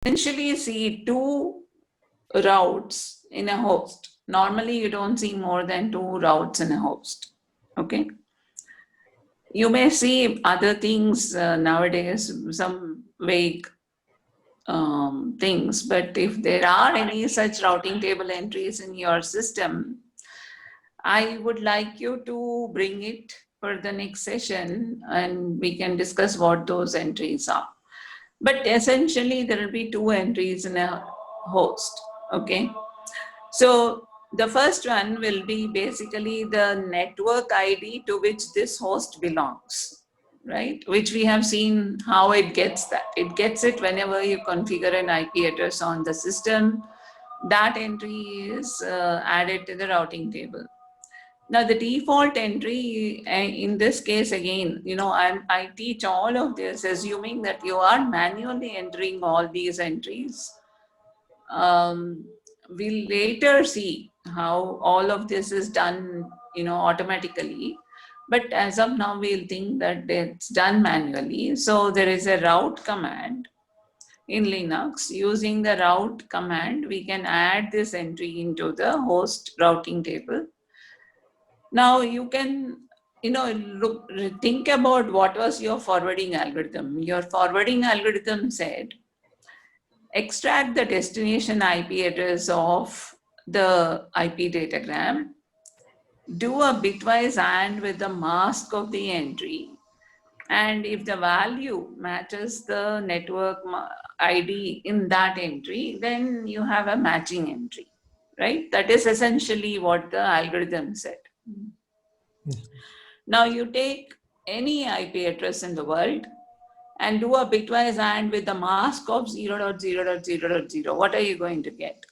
essentially see two routes in a host. Normally, you don't see more than two routes in a host. Okay. You may see other things nowadays, some vague things, but if there are any such routing table entries in your system, I would like you to bring it for the next session and we can discuss what those entries are. But essentially, there will be two entries in a host. Okay. So the first one will be basically the network ID to which this host belongs, right? Which we have seen how it gets that. It gets it whenever you configure an IP address on the system. That entry is added to the routing table. Now the default entry in this case again, I teach all of this assuming that you are manually entering all these entries. We'll later see how all of this is done, automatically. But as of now, we'll think that it's done manually. So there is a route command in Linux. Using the route command, we can add this entry into the host routing table. Now you can, think about what was your forwarding algorithm. Your forwarding algorithm said, extract the destination IP address of the IP datagram, do a bitwise AND with the mask of the entry, and if the value matches the network ID in that entry, then you have a matching entry, right? That is essentially what the algorithm said. Yes. Now you take any IP address in the world and do a bitwise AND with the mask of 0.0.0.0. What are you going to get?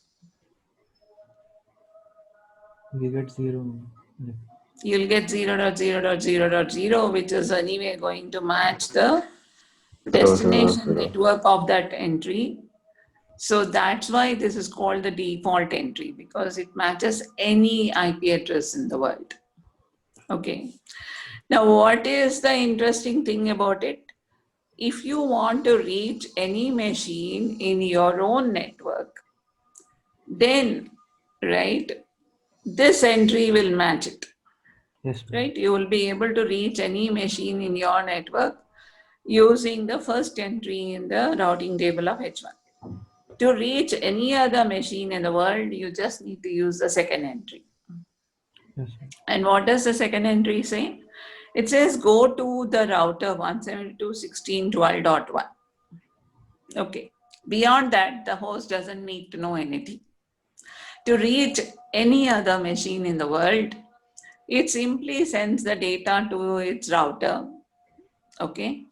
We get 0. You'll get 0.0.0.0, which is anyway going to match the destination network of that entry. So that's why this is called the default entry, because it matches any IP address in the world. Okay. Now, what is the interesting thing about it? If you want to reach any machine in your own network, then, right, this entry will match it. Yes. Right? You will be able to reach any machine in your network using the first entry in the routing table of H1. To reach any other machine in the world, you just need to use the second entry. Yes. And what does the second entry say? It says go to the router 172.16.12.1. Okay. Beyond that, the host doesn't need to know anything. To reach any other machine in the world, it simply sends the data to its router. Okay.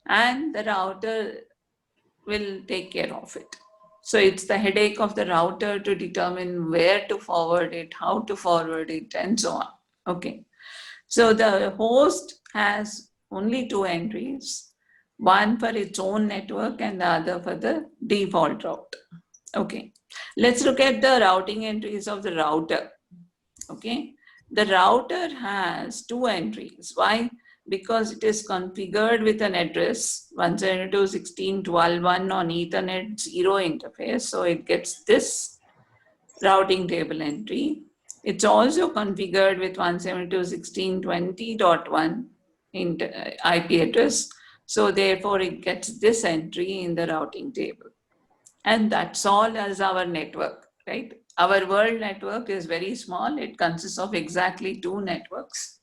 And the router will take care of it. So it's the headache of the router to determine where to forward it, how to forward it, and so on. Okay. So the host has only two entries, one for its own network and the other for the default route. Okay. Let's look at the routing entries of the router. Okay. The router has two entries. Why? Because it is configured with an address 172.16.12.1 on Ethernet 0 interface. So it gets this routing table entry. It's also configured with 172.16.20.1 IP address. So therefore it gets this entry in the routing table. And that's all as our network, right? Our world network is very small. It consists of exactly two networks.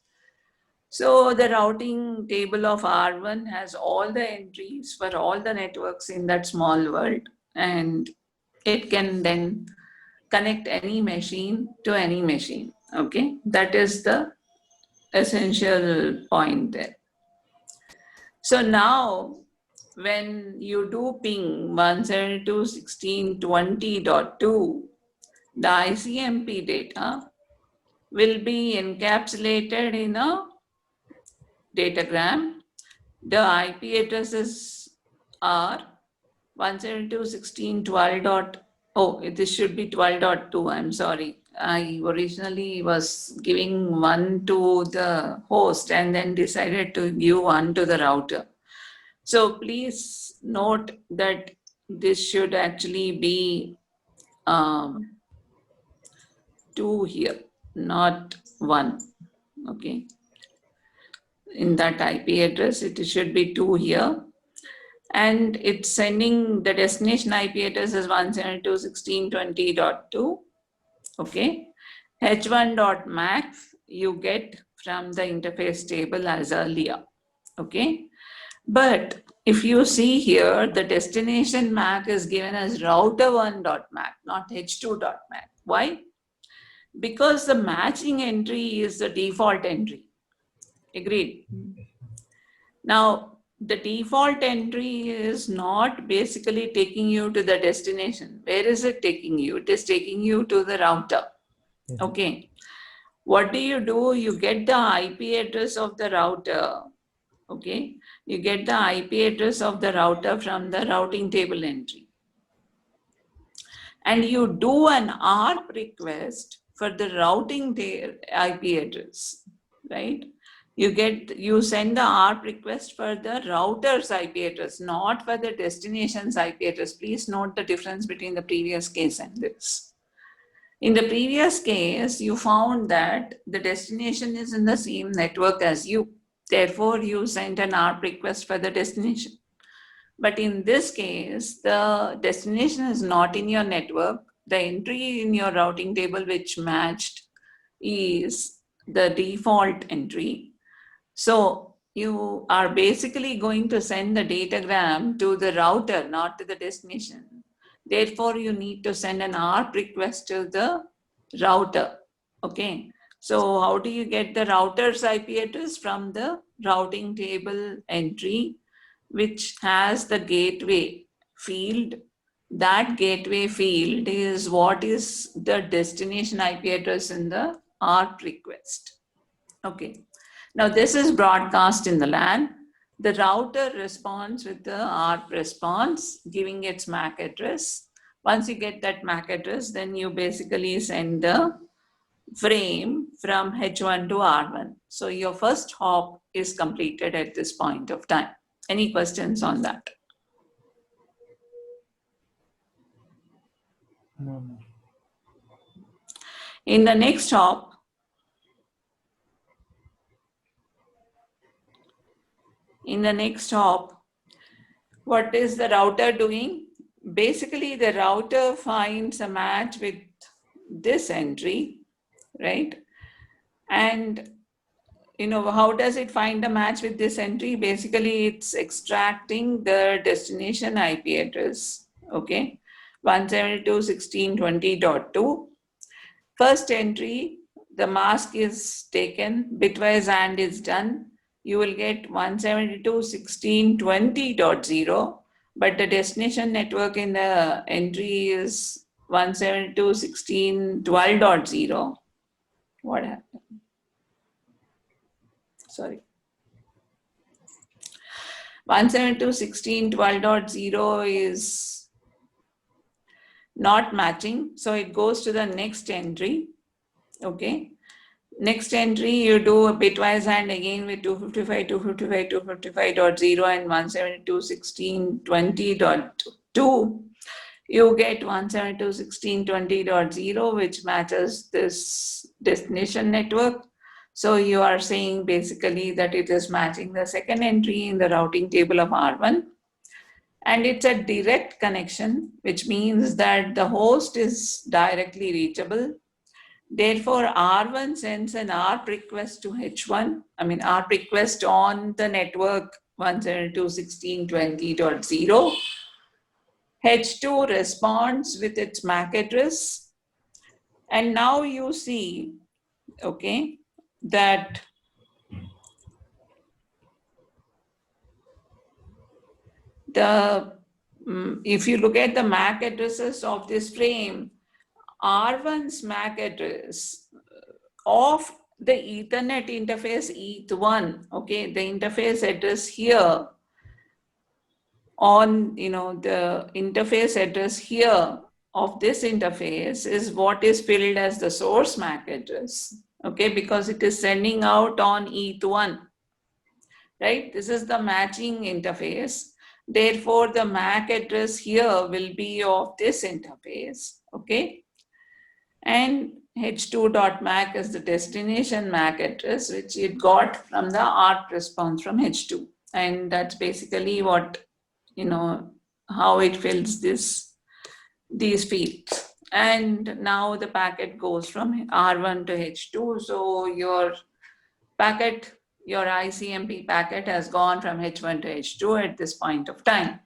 So the routing table of R1 has all the entries for all the networks in that small world, and it can then connect any machine to any machine. Okay, that is the essential point there. So now when you do ping 172.16.20.2, the ICMP data will be encapsulated in a datagram. The IP addresses are 172.16.12. Oh, this should be 12.2. I'm sorry. I originally was giving one to the host and then decided to give one to the router. So please note that this should actually be 2 here, not 1. Okay. In that IP address, it should be 2 here. And it's sending the destination IP address is 172.16.20.2. Okay. h1.mac you get from the interface table as earlier. Okay. But if you see here, the destination MAC is given as router1.mac, not h2.mac. Why? Because the matching entry is the default entry. Agreed? Now, the default entry is not basically taking you to the destination. Where is it taking you? It is taking you to the router. Yes. Okay. What do? You get the IP address of the router. Okay. You get the IP address of the router from the routing table entry. And you do an ARP request for the routing IP address, right? You send the ARP request for the router's IP address, not for the destination's IP address. Please note the difference between the previous case and this. In the previous case, you found that the destination is in the same network as you. Therefore, you sent an ARP request for the destination. But in this case, the destination is not in your network. The entry in your routing table which matched is the default entry. So you are basically going to send the datagram to the router, not to the destination. Therefore, you need to send an ARP request to the router. Okay. So how do you get the router's IP address? From the routing table entry, which has the gateway field. That gateway field is what is the destination IP address in the ARP request. Okay. Now this is broadcast in the LAN. The router responds with the ARP response, giving its MAC address. Once you get that MAC address, then you basically send the frame from H1 to R1. So your first hop is completed at this point of time. Any questions on that? No. In the next hop, what is the router doing? Basically, the router finds a match with this entry, right? And how does it find a match with this entry? Basically, it's extracting the destination IP address, okay? 172.16.20.2. First entry, the mask is taken, bitwise AND is done. You will get 172.16.20.0, but the destination network in the entry is 172.16.12.0. What happened? Sorry. 172.16.12.0 is not matching, so it goes to the next entry. Okay. Next entry, you do a bitwise AND again with 255, 255, 255.0 and 172.16.20.2. You get 172.16.20.0, which matches this destination network. So you are saying basically that it is matching the second entry in the routing table of R1. And it's a direct connection, which means that the host is directly reachable. Therefore, R1 sends an ARP request to H1, ARP request on the network 172.16.20.0. H2 responds with its MAC address. And now you see, okay, that if you look at the MAC addresses of this frame, R1's MAC address of the Ethernet interface ETH1, okay, the interface address here on, the interface address here of this interface is what is filled as the source MAC address, okay, because it is sending out on ETH1, right? This is the matching interface. Therefore, the MAC address here will be of this interface, okay? And h2.mac is the destination MAC address, which it got from the ART response from h2. And that's basically what, how it fills these fields. And now the packet goes from R1 to H2. So your packet, your ICMP packet has gone from H1 to H2 at this point of time.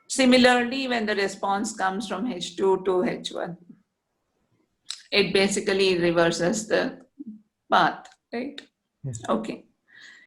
Similarly, when the response comes from H2 to H1, it basically reverses the path, right? Yes. Okay.